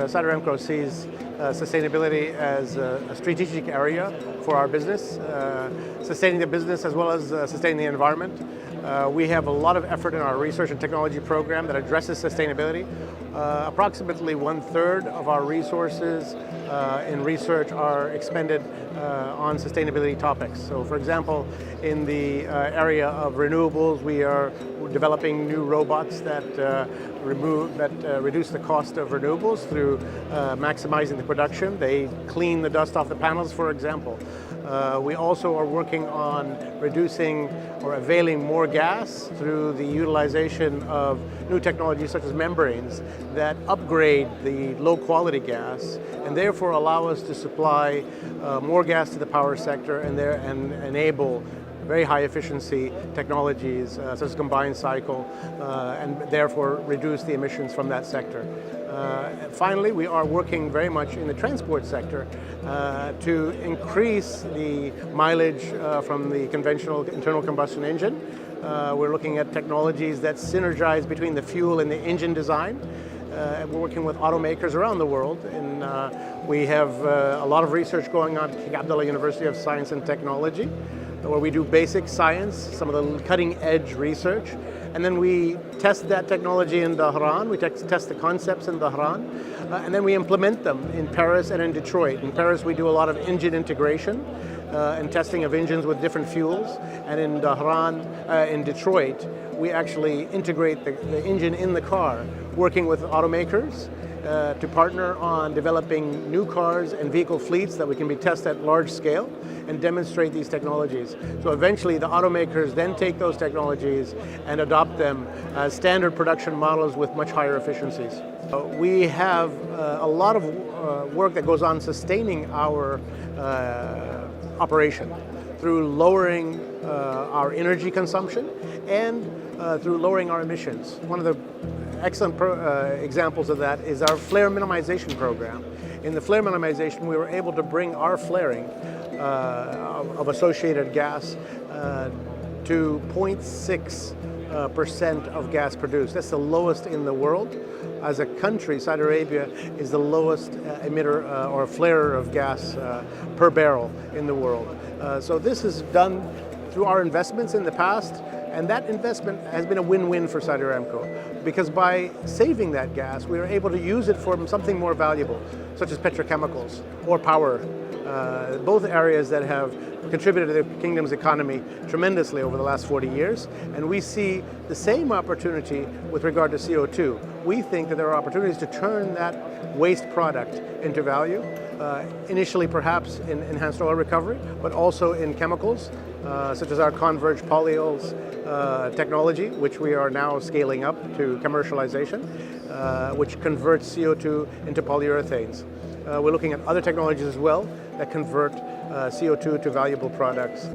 Saudi Aramco sees sustainability as a strategic area for our business, sustaining the business as well as sustaining the environment. We have a lot of effort in our research and technology program that addresses sustainability. Approximately 1/3 of our resources in research are expended on sustainability topics. So for example, in the area of renewables, we are developing new robots that reduce the cost of renewables through maximizing the production. They clean the dust off the panels, for example. We also are working on reducing or availing more gas through the utilization of new technologies such as membranes that upgrade the low quality gas and therefore allow us to supply more gas to the power sector and enable very high efficiency technologies such as combined cycle and therefore reduce the emissions from that sector. Finally, we are working very much in the transport sector to increase the mileage from the conventional internal combustion engine. We're looking at technologies that synergize between the fuel and the engine design. We're working with automakers around the world, and we have a lot of research going on at King Abdullah University of Science and Technology, where we do basic science, some of the cutting-edge research, and then we test that technology in Dhahran. We test the concepts in Dhahran, and then we implement them in Paris and in Detroit. In Paris, we do a lot of engine integration and testing of engines with different fuels, and in Dhahran, in Detroit, we actually integrate the engine in the car, working with automakers to partner on developing new cars and vehicle fleets that we can be tested at large scale and demonstrate these technologies. So eventually the automakers then take those technologies and adopt them as standard production models with much higher efficiencies. We have a lot of work that goes on sustaining our operation through lowering our energy consumption and through lowering our emissions. One of the excellent examples of that is our flare minimization program. In the flare minimization, we were able to bring our flaring of associated gas to 0.6% of gas produced. That's the lowest in the world. As a country, Saudi Arabia is the lowest emitter or flarer of gas per barrel in the world. So this is done through our investments in the past, and that investment has been a win-win for Saudi Aramco, because by saving that gas, we are able to use it for something more valuable, such as petrochemicals or power, both areas that have contributed to the kingdom's economy tremendously over the last 40 years. And we see the same opportunity with regard to CO2. We think that there are opportunities to turn that waste product into value, initially perhaps in enhanced oil recovery, but also in chemicals, such as our converged polyols technology, which we are now scaling up to commercialization, which converts CO2 into polyurethanes. We're looking at other technologies as well that convert CO2 to valuable products.